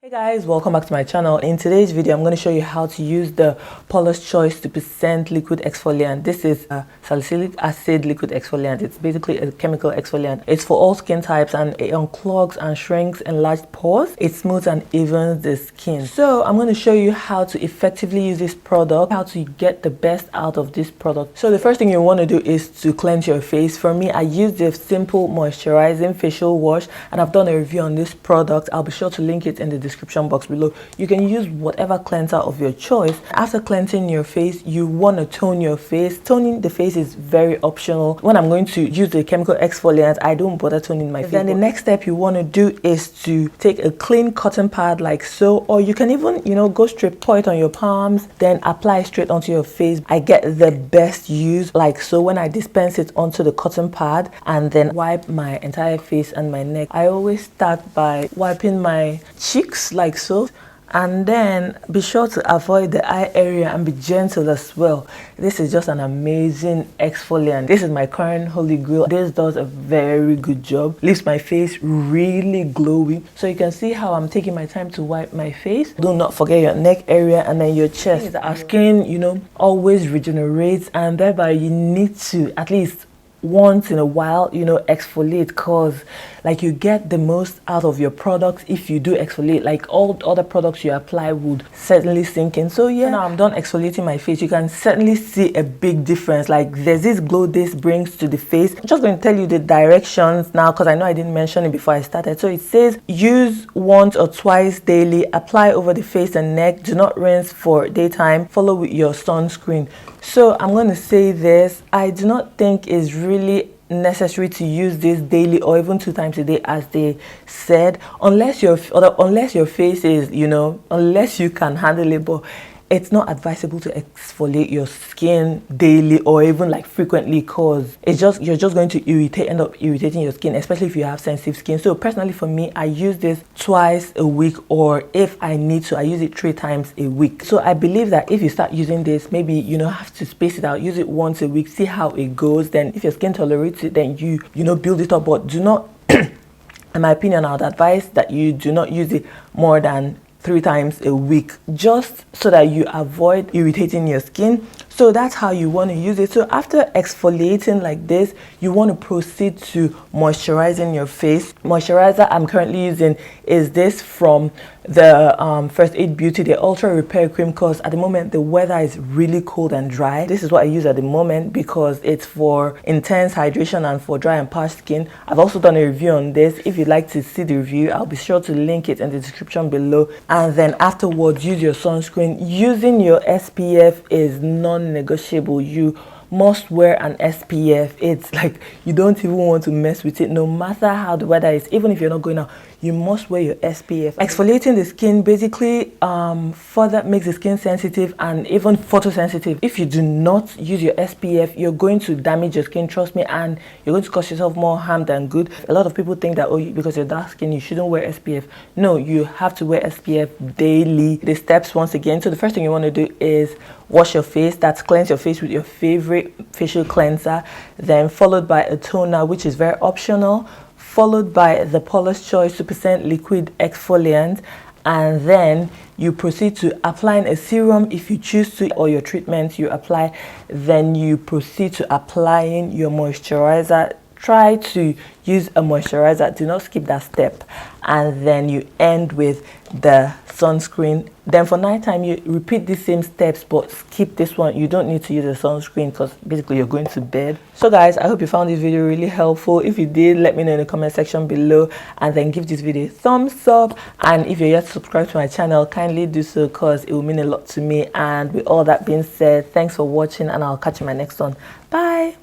Hey guys, welcome back to my channel. In today's video I'm going to show you how to use the Paula's Choice 2% liquid exfoliant. This is a salicylic acid liquid exfoliant. It's basically a chemical exfoliant. It's for all skin types and it unclogs and shrinks enlarged pores. It smooths and evens the skin. So I'm going to show you how to effectively use this product, how to get the best out of this product. So the first thing you want to do is to cleanse your face. For me, I use the simple moisturizing facial wash and I've done a review on this product. I'll be sure to link it in the description box below. You can use whatever cleanser of your choice. After cleansing your face, you want to tone your face. Toning the face is very optional. When I'm going to use the chemical exfoliant, I don't bother toning my face. Then the next step you want to do is to take a clean cotton pad like so, or you can even, go straight, pour it on your palms, then apply straight onto your face. I get the best use like so when I dispense it onto the cotton pad and then wipe my entire face and my neck. I always start by wiping my cheeks like so, and then be sure to avoid the eye area and be gentle as well. This is just an amazing exfoliant. This is my current holy grail. This does a very good job, leaves my face really glowy. So you can see how I'm taking my time to wipe my face. Do not forget your neck area and then your chest. Our skin, always regenerates, and thereby you need to at least once in a while exfoliate, because you get the most out of your products if you do exfoliate. Like all other products you apply would certainly sink in. So yeah, now I'm done exfoliating my face. You can certainly see a big difference. Like there's this glow this brings to the face. I'm just going to tell you the directions now because I know I didn't mention it before I started. So it says use once or twice daily, apply over the face and neck, do not rinse for daytime, follow with your sunscreen. So I'm going to say this, I do not think it's really necessary to use this daily or even 2 times a day as they said, unless your face is, unless you can handle it. But it's not advisable to exfoliate your skin daily or even frequently, because you're just going to end up irritating your skin, especially if you have sensitive skin. So personally for me, I use this twice a week, or if I need to, I use it 3 times a week. So I believe that if you start using this, maybe have to space it out, use it once a week, see how it goes. Then if your skin tolerates it, then you build it up. But do not in my opinion, I would advise that you do not use it more than 3 times a week, just so that you avoid irritating your skin. So that's how you want to use it. So after exfoliating like this, you want to proceed to moisturizing your face. Moisturizer I'm currently using is this from the First Aid Beauty, the Ultra Repair Cream, because at the moment the weather is really cold and dry. This is what I use at the moment because it's for intense hydration and for dry and parched skin. I've also done a review on this. If you'd like to see the review, I'll be sure to link it in the description below. And then afterwards, use your sunscreen. Using your SPF is non-negotiable. You must wear an SPF. It's you don't even want to mess with it, no matter how the weather is. Even if you're not going out, you must wear your SPF. Exfoliating the skin basically further makes the skin sensitive and even photosensitive. If you do not use your SPF, you're going to damage your skin, trust me, and you're going to cause yourself more harm than good. A lot of people think that, because you're dark skin, you shouldn't wear SPF. No, you have to wear SPF daily. The steps once again. So the first thing you want to do is wash your face. That's cleanse your face with your favorite facial cleanser, then followed by a toner, which is very optional, followed by the Paula's Choice 2% liquid exfoliant, and then you proceed to applying a serum if you choose to, or your treatment you apply. Then you proceed to applying your moisturizer. Try to use a moisturizer, do not skip that step. And then you end with the sunscreen. Then for nighttime, you repeat the same steps, but skip this one. You don't need to use a sunscreen because basically you're going to bed. So guys, I hope you found this video really helpful. If you did, let me know in the comment section below, and then give this video a thumbs up. And if you're yet to subscribe to my channel, kindly do so because it will mean a lot to me. And with all that being said, thanks for watching, and I'll catch you in my next one. Bye.